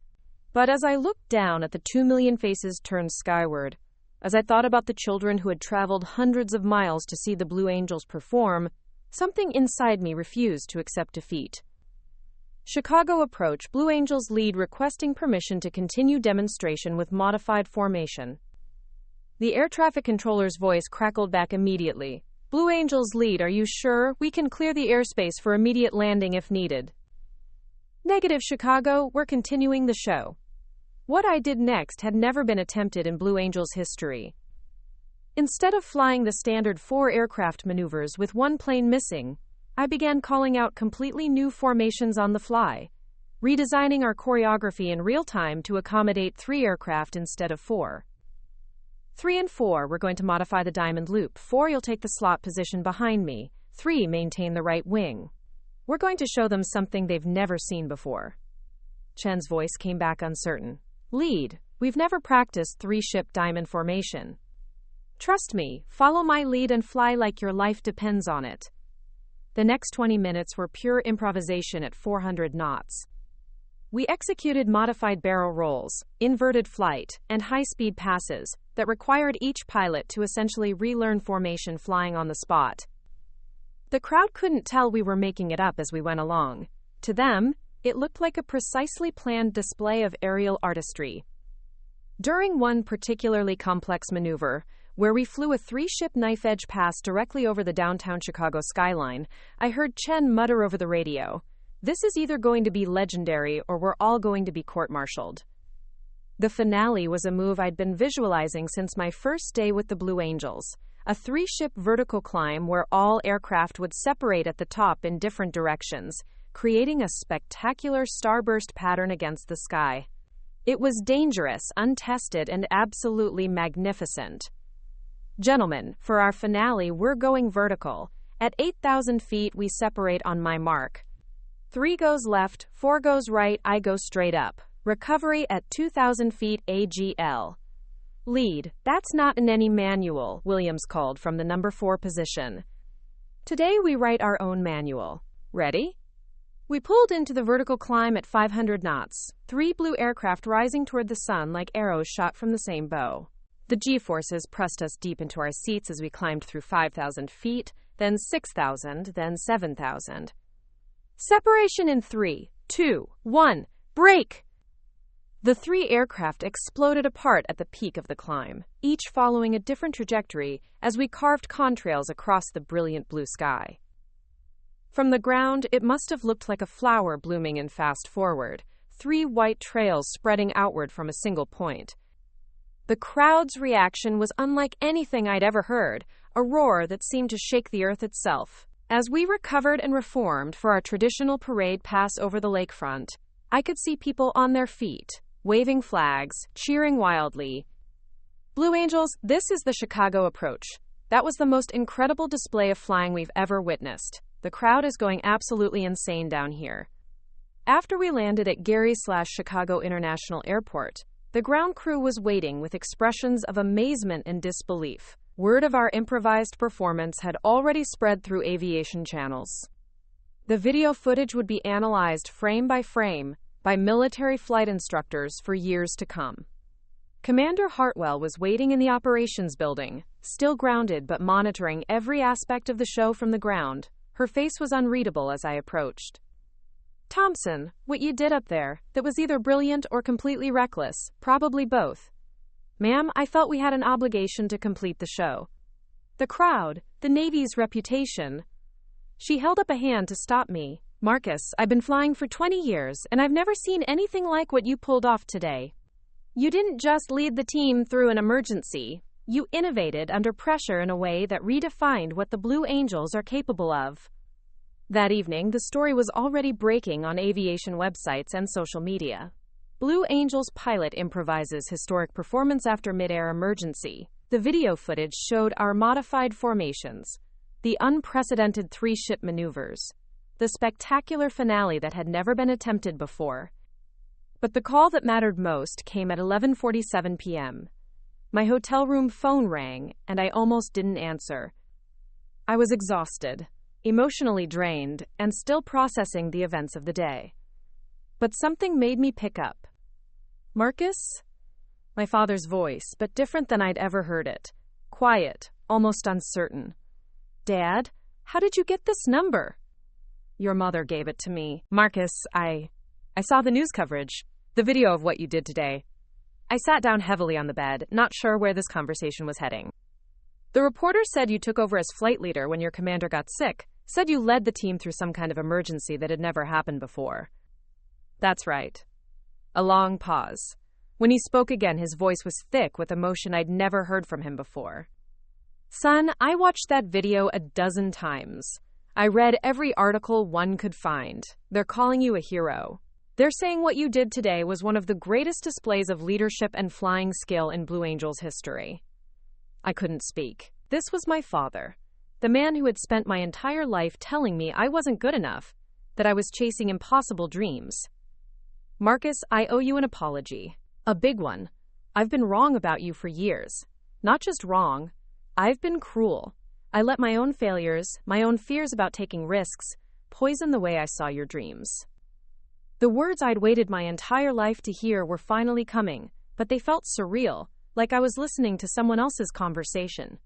But as I looked down at the 2 million faces turned skyward, as I thought about the children who had traveled hundreds of miles to see the Blue Angels perform, something inside me refused to accept defeat. Chicago approach, Blue Angels lead requesting permission to continue demonstration with modified formation. The air traffic controller's voice crackled back immediately. Blue Angels lead, are you sure? We can clear the airspace for immediate landing if needed. Negative, Chicago, we're continuing the show. What I did next had never been attempted in Blue Angels history. Instead of flying the standard 4 aircraft maneuvers with 1 plane missing, I began calling out completely new formations on the fly, redesigning our choreography in real time to accommodate 3 aircraft instead of 4. 3 and 4, we're going to modify the diamond loop. 4, you'll take the slot position behind me. 3, maintain the right wing. We're going to show them something they've never seen before. Chen's voice came back uncertain. Lead, we've never practiced 3-ship diamond formation. Trust me, follow my lead and fly like your life depends on it. The next 20 minutes were pure improvisation at 400 knots. We executed modified barrel rolls, inverted flight, and high-speed passes that required each pilot to essentially relearn formation flying on the spot. The crowd couldn't tell we were making it up as we went along. To them, it looked like a precisely planned display of aerial artistry. During one particularly complex maneuver, where we flew a 3-ship knife-edge pass directly over the downtown Chicago skyline, I heard Chen mutter over the radio, "This is either going to be legendary or we're all going to be court-martialed." The finale was a move I'd been visualizing since my first day with the Blue Angels, a 3-ship vertical climb where all aircraft would separate at the top in different directions, creating a spectacular starburst pattern against the sky. It was dangerous, untested, and absolutely magnificent. Gentlemen, for our finale, we're going vertical. At 8,000 feet, we separate on my mark. 3 goes left, 4 goes right, I go straight up. Recovery at 2,000 feet AGL. Lead, that's not in any manual, Williams called from the number 4 position. Today we write our own manual. Ready? We pulled into the vertical climb at 500 knots, 3 blue aircraft rising toward the sun like arrows shot from the same bow. The G-forces pressed us deep into our seats as we climbed through 5,000 feet, then 6,000, then 7,000. Separation in 3, 2, 1, break! The 3 aircraft exploded apart at the peak of the climb, each following a different trajectory as we carved contrails across the brilliant blue sky. From the ground, it must have looked like a flower blooming in fast forward, 3 white trails spreading outward from a single point. The crowd's reaction was unlike anything I'd ever heard, a roar that seemed to shake the earth itself. As we recovered and reformed for our traditional parade pass over the lakefront, I could see people on their feet, waving flags, cheering wildly. Blue Angels, this is the Chicago approach. That was the most incredible display of flying we've ever witnessed. The crowd is going absolutely insane down here. After we landed at Gary/Chicago International Airport, the ground crew was waiting with expressions of amazement and disbelief. Word of our improvised performance had already spread through aviation channels. The video footage would be analyzed frame by frame by military flight instructors for years to come. Commander Hartwell was waiting in the operations building, still grounded but monitoring every aspect of the show from the ground. Her face was unreadable as I approached. "Thompson, what you did up there, that was either brilliant or completely reckless, probably both." "Ma'am, I felt we had an obligation to complete the show. The crowd, the Navy's reputation." She held up a hand to stop me. "Marcus, I've been flying for 20 years, and I've never seen anything like what you pulled off today. You didn't just lead the team through an emergency. You innovated under pressure in a way that redefined what the Blue Angels are capable of." That evening, the story was already breaking on aviation websites and social media. Blue Angels pilot improvises historic performance after mid-air emergency. The video footage showed our modified formations, the unprecedented 3-ship maneuvers, the spectacular finale that had never been attempted before. But the call that mattered most came at 11:47 p.m. My hotel room phone rang, and I almost didn't answer. I was exhausted, emotionally drained, and still processing the events of the day. But something made me pick up. "Marcus?" My father's voice, but different than I'd ever heard it. Quiet, almost uncertain. "Dad, how did you get this number?" "Your mother gave it to me." "Marcus, I saw the news coverage, the video of what you did today." I sat down heavily on the bed, not sure where this conversation was heading. "The reporter said you took over as flight leader when your commander got sick, said you led the team through some kind of emergency that had never happened before." "That's right." A long pause. When he spoke again, his voice was thick with emotion I'd never heard from him before. "Son, I watched that video a dozen times. I read every article one could find. They're calling you a hero. They're saying what you did today was one of the greatest displays of leadership and flying skill in Blue Angels history." I couldn't speak. This was my father, the man who had spent my entire life telling me I wasn't good enough, that I was chasing impossible dreams. "Marcus, I owe you an apology. A big one. I've been wrong about you for years. Not just wrong. I've been cruel. I let my own failures, my own fears about taking risks, poison the way I saw your dreams." The words I'd waited my entire life to hear were finally coming, but they felt surreal, like I was listening to someone else's conversation.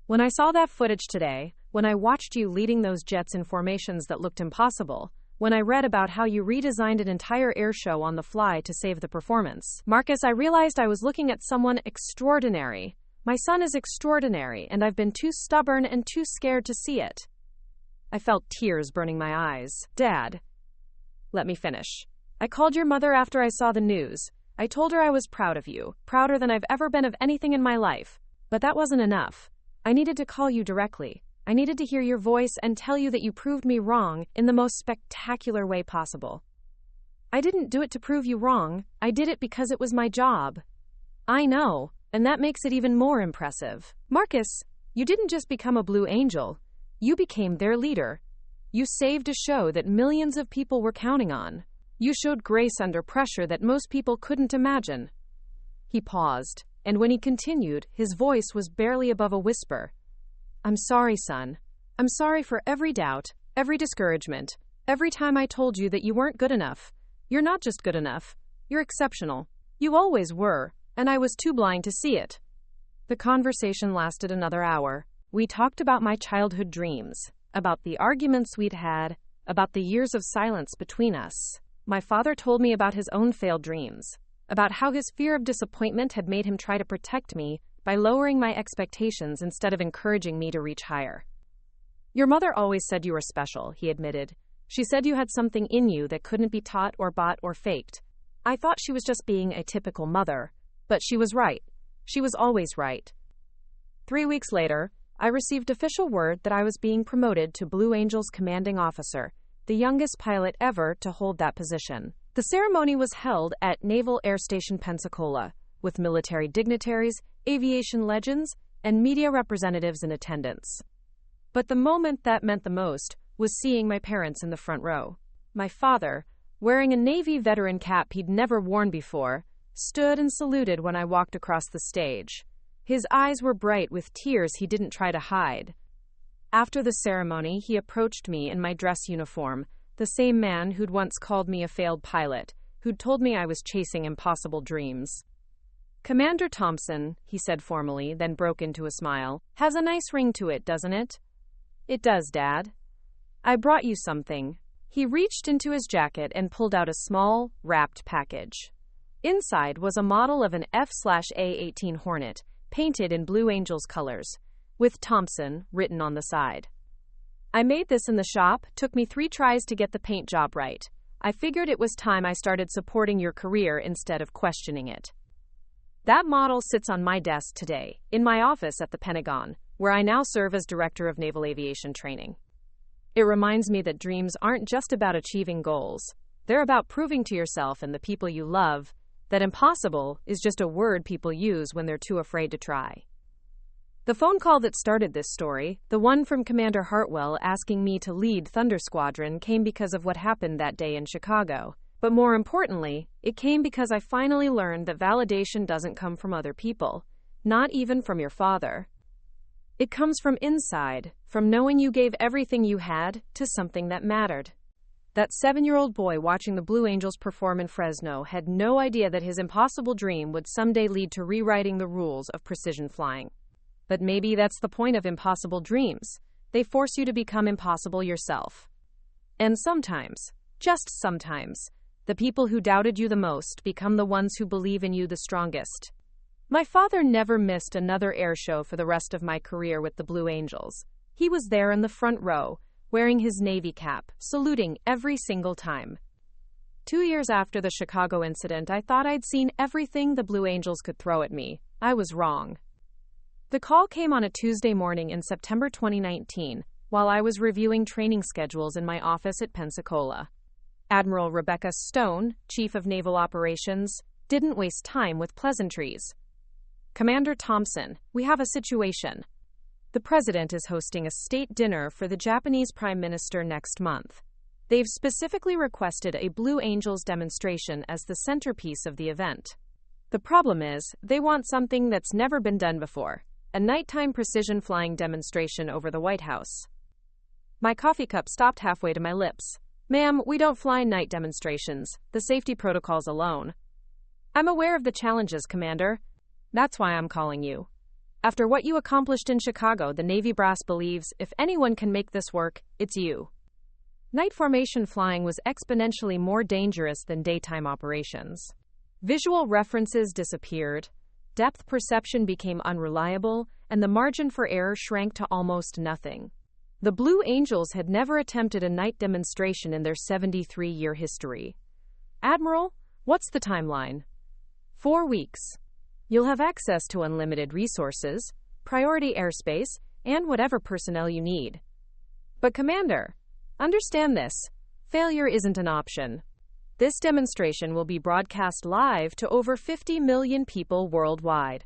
When I saw that footage today, when I watched you leading those jets in formations that looked impossible, when I read about how you redesigned an entire air show on the fly to save the performance. Marcus, I realized I was looking at someone extraordinary. My son is extraordinary, and I've been too stubborn and too scared to see it. I felt tears burning my eyes. Dad. Let me finish. I called your mother after I saw the news. I told her I was proud of you, prouder than I've ever been of anything in my life. But that wasn't enough. I needed to call you directly. I needed to hear your voice and tell you that you proved me wrong in the most spectacular way possible. I didn't do it to prove you wrong. I did it because it was my job. I know, and that makes it even more impressive. Marcus, you didn't just become a Blue Angel. You became their leader. You saved a show that millions of people were counting on. You showed grace under pressure that most people couldn't imagine. He paused, and when he continued, his voice was barely above a whisper. I'm sorry, son. I'm sorry for every doubt, every discouragement, every time I told you that you weren't good enough. You're not just good enough. You're exceptional. You always were, and I was too blind to see it. The conversation lasted another hour. We talked about my childhood dreams, about the arguments we'd had, about the years of silence between us. My father told me about his own failed dreams, about how his fear of disappointment had made him try to protect me by lowering my expectations instead of encouraging me to reach higher. Your mother always said you were special, he admitted. She said you had something in you that couldn't be taught or bought or faked. I thought she was just being a typical mother, but she was right. She was always right. 3 weeks later, I received official word that I was being promoted to Blue Angel's commanding officer, the youngest pilot ever to hold that position. The ceremony was held at Naval Air Station Pensacola, with military dignitaries, aviation legends, and media representatives in attendance. But the moment that meant the most was seeing my parents in the front row. My father, wearing a Navy veteran cap he'd never worn before, stood and saluted when I walked across the stage. His eyes were bright with tears he didn't try to hide. After the ceremony, he approached me in my dress uniform, the same man who'd once called me a failed pilot, who'd told me I was chasing impossible dreams. Commander Thompson, he said formally, then broke into a smile. Has a nice ring to it, doesn't it? It does, Dad. I brought you something. He reached into his jacket and pulled out a small, wrapped package. Inside was a model of an F/A-18 Hornet, painted in Blue Angel's colors, with Thompson written on the side. I made this in the shop, took me 3 tries to get the paint job right. I figured it was time I started supporting your career instead of questioning it. That model sits on my desk today, in my office at the Pentagon, where I now serve as Director of Naval Aviation Training. It reminds me that dreams aren't just about achieving goals. They're about proving to yourself and the people you love that impossible is just a word people use when they're too afraid to try. The phone call that started this story, the one from Commander Hartwell asking me to lead Thunder Squadron, came because of what happened that day in Chicago. But more importantly, it came because I finally learned that validation doesn't come from other people, not even from your father. It comes from inside, from knowing you gave everything you had to something that mattered. That 7-year-old boy watching the Blue Angels perform in Fresno had no idea that his impossible dream would someday lead to rewriting the rules of precision flying. But maybe that's the point of impossible dreams. They force you to become impossible yourself. And sometimes, just sometimes, the people who doubted you the most become the ones who believe in you the strongest. My father never missed another air show for the rest of my career with the Blue Angels. He was there in the front row, wearing his Navy cap, saluting every single time. 2 years after the Chicago incident, I thought I'd seen everything the Blue Angels could throw at me. I was wrong. The call came on a Tuesday morning in September 2019, while I was reviewing training schedules in my office at Pensacola. Admiral Rebecca Stone, Chief of Naval Operations, didn't waste time with pleasantries. Commander Thompson, we have a situation. The president is hosting a state dinner for the Japanese Prime Minister next month. They've specifically requested a Blue Angels demonstration as the centerpiece of the event. The problem is, they want something that's never been done before, a nighttime precision flying demonstration over the White House. My coffee cup stopped halfway to my lips. Ma'am, we don't fly night demonstrations, the safety protocols alone. I'm aware of the challenges, Commander. That's why I'm calling you. After what you accomplished in Chicago, the Navy brass believes if anyone can make this work, it's you. Night formation flying was exponentially more dangerous than daytime operations. Visual references disappeared, depth perception became unreliable, and the margin for error shrank to almost nothing. The Blue Angels had never attempted a night demonstration in their 73-year history. Admiral, what's the timeline? 4 weeks. You'll have access to unlimited resources, priority airspace, and whatever personnel you need. But Commander, understand this. Failure isn't an option. This demonstration will be broadcast live to over 50 million people worldwide.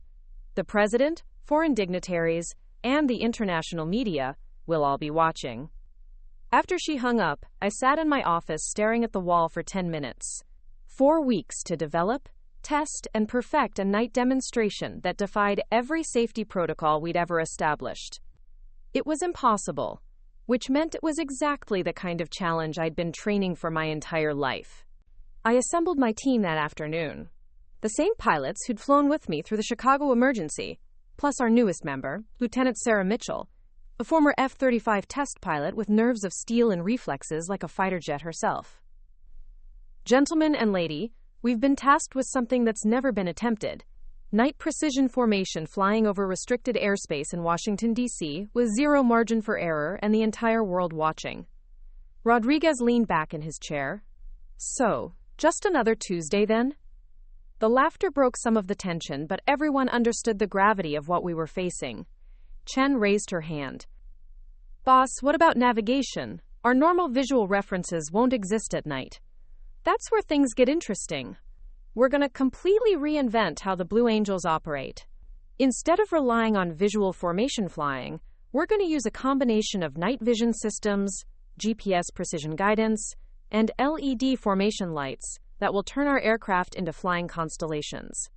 The President, foreign dignitaries, and the international media will all be watching. After she hung up, I sat in my office staring at the wall for 10 minutes. 4 weeks to develop, test, and perfect a night demonstration that defied every safety protocol we'd ever established. It was impossible, which meant it was exactly the kind of challenge I'd been training for my entire life. I assembled my team that afternoon. The same pilots who'd flown with me through the Chicago emergency, plus our newest member, Lieutenant Sarah Mitchell, a former F-35 test pilot with nerves of steel and reflexes like a fighter jet herself. Gentlemen and lady, we've been tasked with something that's never been attempted. Night precision formation flying over restricted airspace in Washington, D.C., with zero margin for error and the entire world watching. Rodriguez leaned back in his chair. So, just another Tuesday then? The laughter broke some of the tension, but everyone understood the gravity of what we were facing. Chen raised her hand. Boss, what about navigation? Our normal visual references won't exist at night. That's where things get interesting. We're going to completely reinvent how the Blue Angels operate. Instead of relying on visual formation flying, we're going to use a combination of night vision systems, GPS precision guidance, and LED formation lights that will turn our aircraft into flying constellations.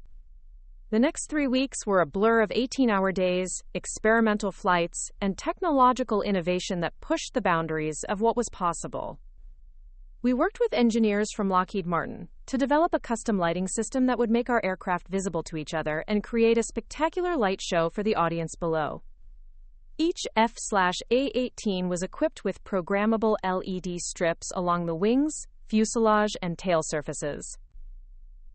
The next 3 weeks were a blur of 18-hour days, experimental flights, and technological innovation that pushed the boundaries of what was possible. We worked with engineers from Lockheed Martin to develop a custom lighting system that would make our aircraft visible to each other and create a spectacular light show for the audience below. Each F/A-18 was equipped with programmable LED strips along the wings, fuselage, and tail surfaces.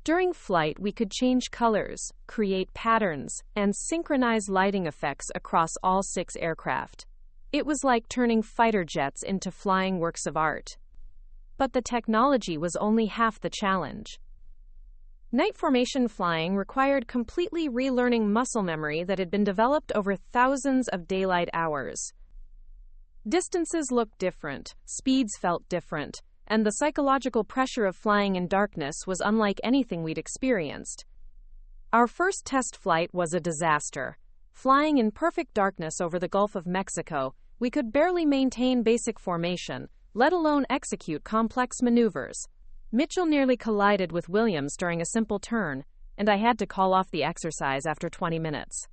During flight, we could change colors, create patterns, and synchronize lighting effects across all 6 aircraft. It was like turning fighter jets into flying works of art. But the technology was only half the challenge. Night formation flying required completely relearning muscle memory that had been developed over thousands of daylight hours. Distances looked different, speeds felt different, and the psychological pressure of flying in darkness was unlike anything we'd experienced. Our first test flight was a disaster. Flying in perfect darkness over the Gulf of Mexico, we could barely maintain basic formation, let alone execute complex maneuvers. Mitchell nearly collided with Williams during a simple turn, and I had to call off the exercise after 20 minutes.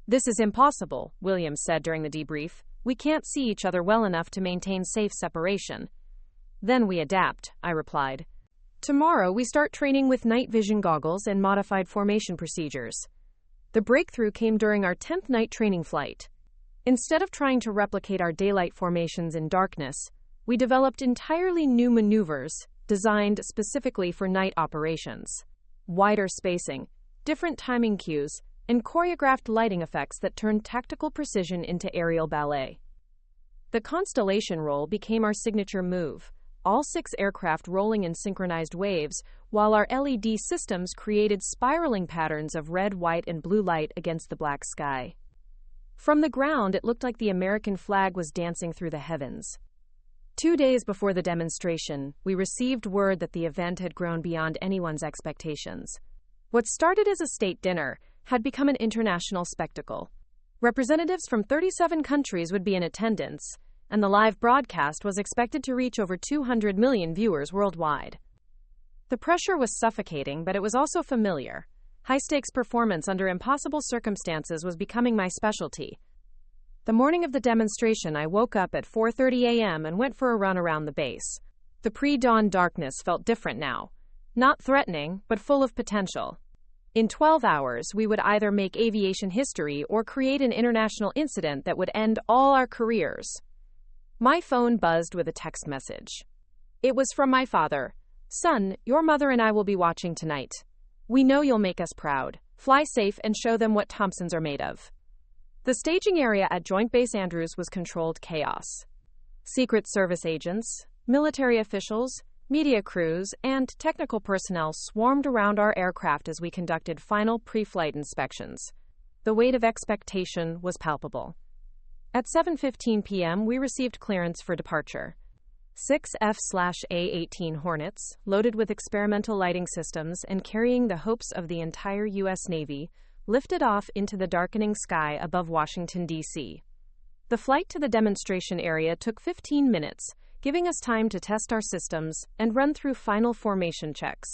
This is impossible, Williams said during the debrief. We can't see each other well enough to maintain safe separation. Then we adapt, I replied. Tomorrow we start training with night vision goggles and modified formation procedures. The breakthrough came during our 10th night training flight. Instead of trying to replicate our daylight formations in darkness, we developed entirely new maneuvers designed specifically for night operations. Wider spacing, different timing cues, and choreographed lighting effects that turned tactical precision into aerial ballet. The constellation roll became our signature move, all 6 aircraft rolling in synchronized waves, while our LED systems created spiraling patterns of red, white, and blue light against the black sky. From the ground, it looked like the American flag was dancing through the heavens. 2 days before the demonstration, we received word that the event had grown beyond anyone's expectations. What started as a state dinner had become an international spectacle. Representatives from 37 countries would be in attendance, and the live broadcast was expected to reach over 200 million viewers worldwide. The pressure was suffocating, but it was also familiar. High-stakes performance under impossible circumstances was becoming my specialty. The morning of the demonstration, I woke up at 4:30 a.m. and went for a run around the base. The pre-dawn darkness felt different now. Not threatening, but full of potential. In 12 hours, we would either make aviation history or create an international incident that would end all our careers. My phone buzzed with a text message. It was from my father. "Son, your mother and I will be watching tonight. We know you'll make us proud. Fly safe and show them what Thompsons are made of." The staging area at Joint Base Andrews was controlled chaos. Secret Service agents, military officials, media crews, and technical personnel swarmed around our aircraft as we conducted final pre-flight inspections. The weight of expectation was palpable. At 7:15 p.m., we received clearance for departure. 6 F/A-18 Hornets, loaded with experimental lighting systems and carrying the hopes of the entire U.S. Navy, lifted off into the darkening sky above Washington, D.C. The flight to the demonstration area took 15 minutes, giving us time to test our systems and run through final formation checks.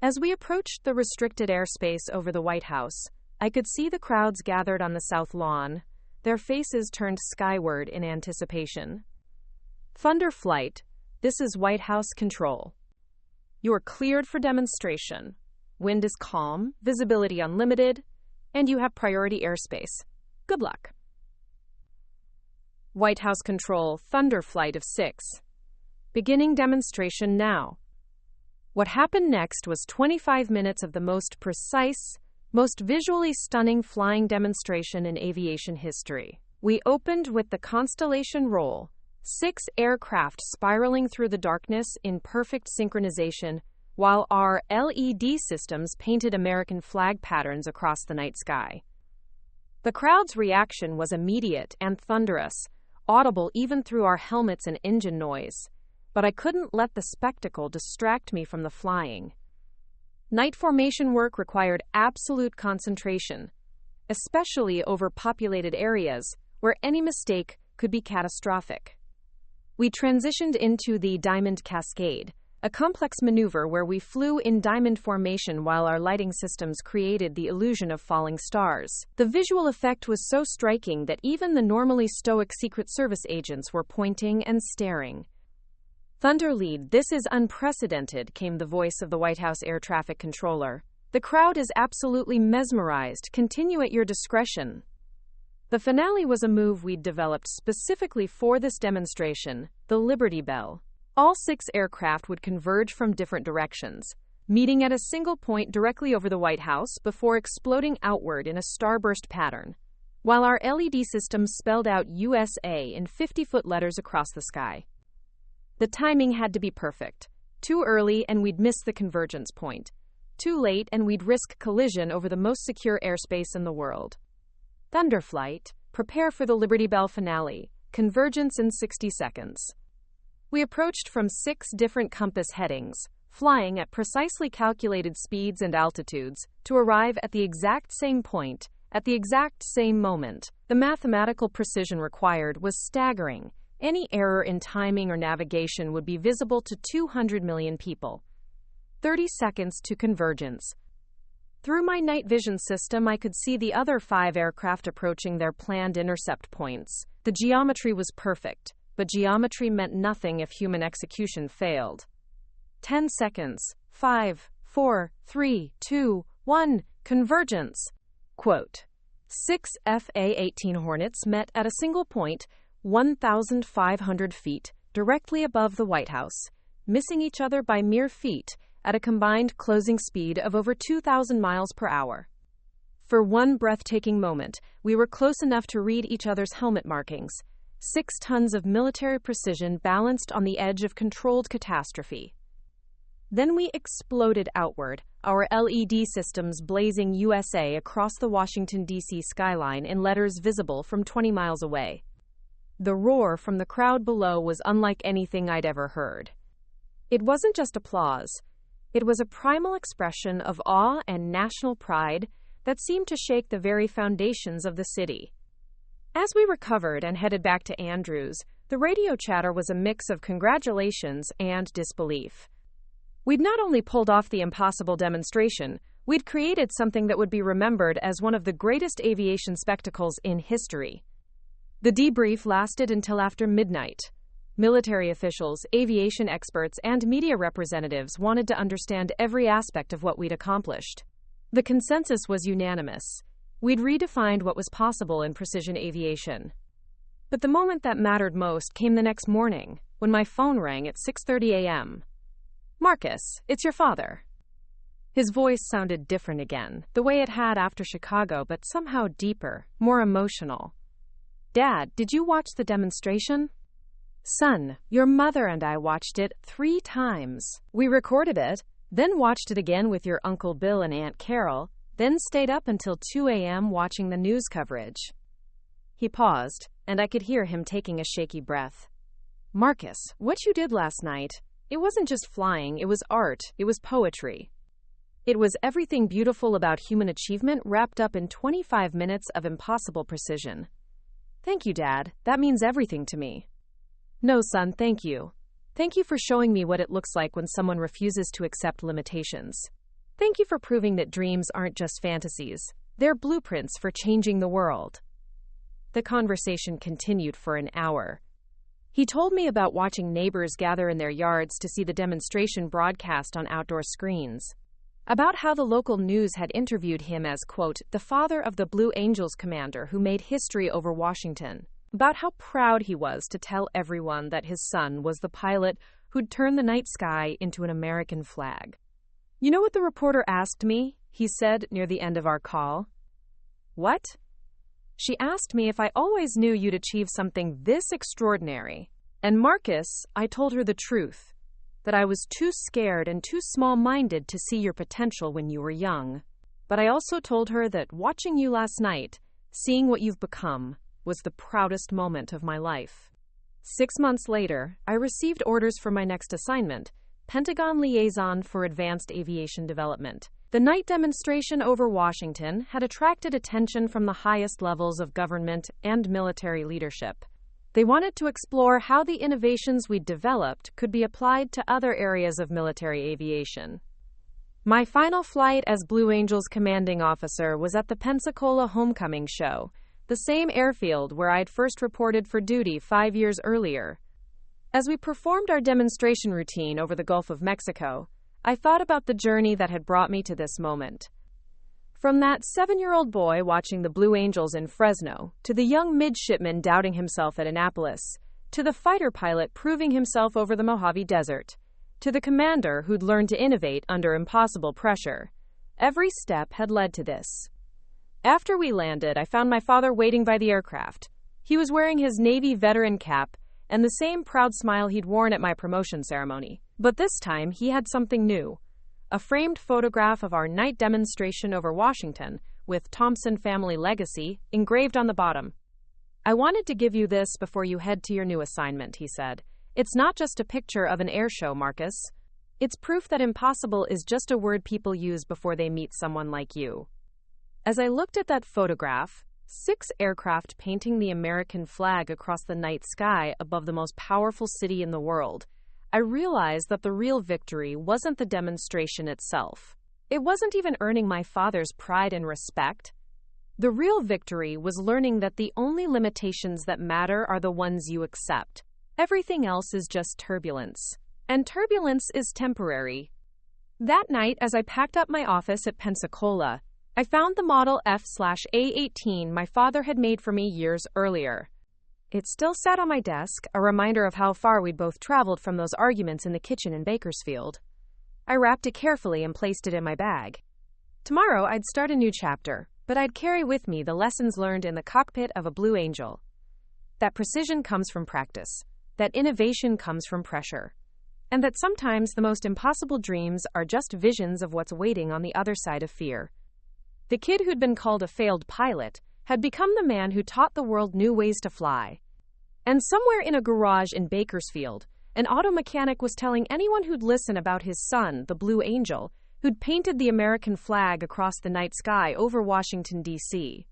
As we approached the restricted airspace over the White House, I could see the crowds gathered on the South Lawn, their faces turned skyward in anticipation. Thunder Flight, this is White House Control. You are cleared for demonstration. Wind is calm, visibility unlimited, and you have priority airspace. Good luck. White House Control, Thunder Flight of 6. Beginning demonstration now. What happened next was 25 minutes of the most precise, most visually stunning flying demonstration in aviation history. We opened with the Constellation Roll, 6 aircraft spiraling through the darkness in perfect synchronization, while our LED systems painted American flag patterns across the night sky. The crowd's reaction was immediate and thunderous, audible even through our helmets and engine noise, but I couldn't let the spectacle distract me from the flying. Night formation work required absolute concentration, especially over populated areas where any mistake could be catastrophic. We transitioned into the Diamond Cascade, a complex maneuver where we flew in diamond formation while our lighting systems created the illusion of falling stars. The visual effect was so striking that even the normally stoic Secret Service agents were pointing and staring. "Thunder Lead, this is unprecedented," came the voice of the White House air traffic controller. "The crowd is absolutely mesmerized. Continue at your discretion." The finale was a move we'd developed specifically for this demonstration, the Liberty Bell. All 6 aircraft would converge from different directions, meeting at a single point directly over the White House before exploding outward in a starburst pattern, while our LED system spelled out USA in 50-foot letters across the sky. The timing had to be perfect. Too early and we'd miss the convergence point. Too late and we'd risk collision over the most secure airspace in the world. Thunder Flight, prepare for the Liberty Bell finale, convergence in 60 seconds. We approached from 6 different compass headings, flying at precisely calculated speeds and altitudes to arrive at the exact same point, at the exact same moment. The mathematical precision required was staggering. Any error in timing or navigation would be visible to 200 million people. 30 seconds to convergence. Through my night vision system, I could see the other 5 aircraft approaching their planned intercept points. The geometry was perfect, but geometry meant nothing if human execution failed. 10 seconds. 5, 4, 3, 2, 1, convergence. Quote, 6 FA-18 Hornets met at a single point, 1,500 feet, directly above the White House, missing each other by mere feet, at a combined closing speed of over 2,000 miles per hour. For one breathtaking moment, we were close enough to read each other's helmet markings, 6 tons of military precision balanced on the edge of controlled catastrophe. Then we exploded outward, our LED systems blazing USA across the Washington, D.C. skyline in letters visible from 20 miles away. The roar from the crowd below was unlike anything I'd ever heard. It wasn't just applause. It was a primal expression of awe and national pride that seemed to shake the very foundations of the city. As we recovered and headed back to Andrews, the radio chatter was a mix of congratulations and disbelief. We'd not only pulled off the impossible demonstration, we'd created something that would be remembered as one of the greatest aviation spectacles in history. The debrief lasted until after midnight. Military officials, aviation experts, and media representatives wanted to understand every aspect of what we'd accomplished. The consensus was unanimous. We'd redefined what was possible in precision aviation. But the moment that mattered most came the next morning, when my phone rang at 6:30 a.m. "Marcus, it's your father." His voice sounded different again, the way it had after Chicago, but somehow deeper, more emotional. "Dad, did you watch the demonstration?" "Son, your mother and I watched it 3 times. We recorded it, then watched it again with your Uncle Bill and Aunt Carol, then stayed up until 2 a.m. watching the news coverage." He paused, and I could hear him taking a shaky breath. "Marcus, what you did last night, it wasn't just flying, it was art, it was poetry. It was everything beautiful about human achievement wrapped up in 25 minutes of impossible precision." "Thank you, Dad. That means everything to me." "No, son, thank you. Thank you for showing me what it looks like when someone refuses to accept limitations. Thank you for proving that dreams aren't just fantasies. They're blueprints for changing the world." The conversation continued for an hour. He told me about watching neighbors gather in their yards to see the demonstration broadcast on outdoor screens, about how the local news had interviewed him as, quote, "the father of the Blue Angels commander who made history over Washington," about how proud he was to tell everyone that his son was the pilot who'd turned the night sky into an American flag. "You know what the reporter asked me?" he said near the end of our call. "What?" "She asked me if I always knew you'd achieve something this extraordinary. And Marcus, I told her the truth, that I was too scared and too small-minded to see your potential when you were young. But I also told her that watching you last night, seeing what you've become, was the proudest moment of my life." 6 months later, I received orders for my next assignment, Pentagon Liaison for Advanced Aviation Development. The night demonstration over Washington had attracted attention from the highest levels of government and military leadership. They wanted to explore how the innovations we'd developed could be applied to other areas of military aviation. My final flight as Blue Angels commanding officer was at the Pensacola Homecoming Show, the same airfield where I'd first reported for duty 5 years earlier. As we performed our demonstration routine over the Gulf of Mexico, I thought about the journey that had brought me to this moment. From that 7-year-old boy watching the Blue Angels in Fresno, to the young midshipman doubting himself at Annapolis, to the fighter pilot proving himself over the Mojave Desert, to the commander who'd learned to innovate under impossible pressure. Every step had led to this. After we landed, I found my father waiting by the aircraft. He was wearing his Navy veteran cap and the same proud smile he'd worn at my promotion ceremony. But this time, he had something new. A framed photograph of our night demonstration over Washington, with Thompson Family Legacy engraved on the bottom. "I wanted to give you this before you head to your new assignment," he said. "It's not just a picture of an air show, Marcus. It's proof that impossible is just a word people use before they meet someone like you." As I looked at that photograph, 6 aircraft painting the American flag across the night sky above the most powerful city in the world, I realized that the real victory wasn't the demonstration itself. It wasn't even earning my father's pride and respect. The real victory was learning that the only limitations that matter are the ones you accept. Everything else is just turbulence. And turbulence is temporary. That night, as I packed up my office at Pensacola, I found the model F/A-18 my father had made for me years earlier. It still sat on my desk, a reminder of how far we'd both traveled from those arguments in the kitchen in Bakersfield. I wrapped it carefully and placed it in my bag. Tomorrow, I'd start a new chapter, but I'd carry with me the lessons learned in the cockpit of a Blue Angel. That precision comes from practice, that innovation comes from pressure, and that sometimes the most impossible dreams are just visions of what's waiting on the other side of fear. The kid who'd been called a failed pilot had become the man who taught the world new ways to fly. And somewhere in a garage in Bakersfield, an auto mechanic was telling anyone who'd listen about his son, the Blue Angel, who'd painted the American flag across the night sky over Washington, D.C.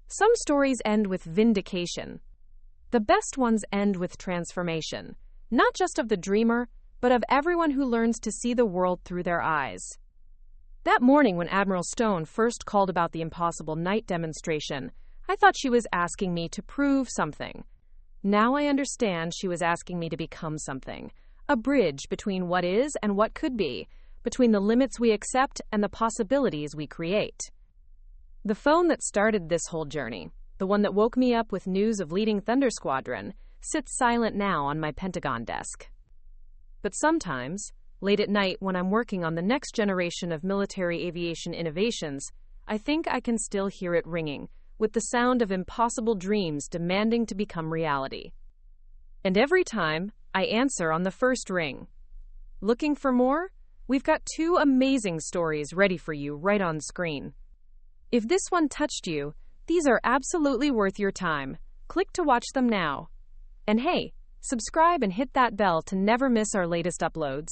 Some stories end with vindication. The best ones end with transformation, not just of the dreamer, but of everyone who learns to see the world through their eyes. That morning when Admiral Stone first called about the impossible night demonstration, I thought she was asking me to prove something. Now I understand she was asking me to become something. A bridge between what is and what could be, between the limits we accept and the possibilities we create. The phone that started this whole journey, the one that woke me up with news of leading Thunder Squadron, sits silent now on my Pentagon desk. But sometimes, late at night when I'm working on the next generation of military aviation innovations, I think I can still hear it ringing, with the sound of impossible dreams demanding to become reality. And every time, I answer on the first ring. Looking for more? We've got 2 amazing stories ready for you right on screen. If this one touched you, these are absolutely worth your time. Click to watch them now. And hey, subscribe and hit that bell to never miss our latest uploads.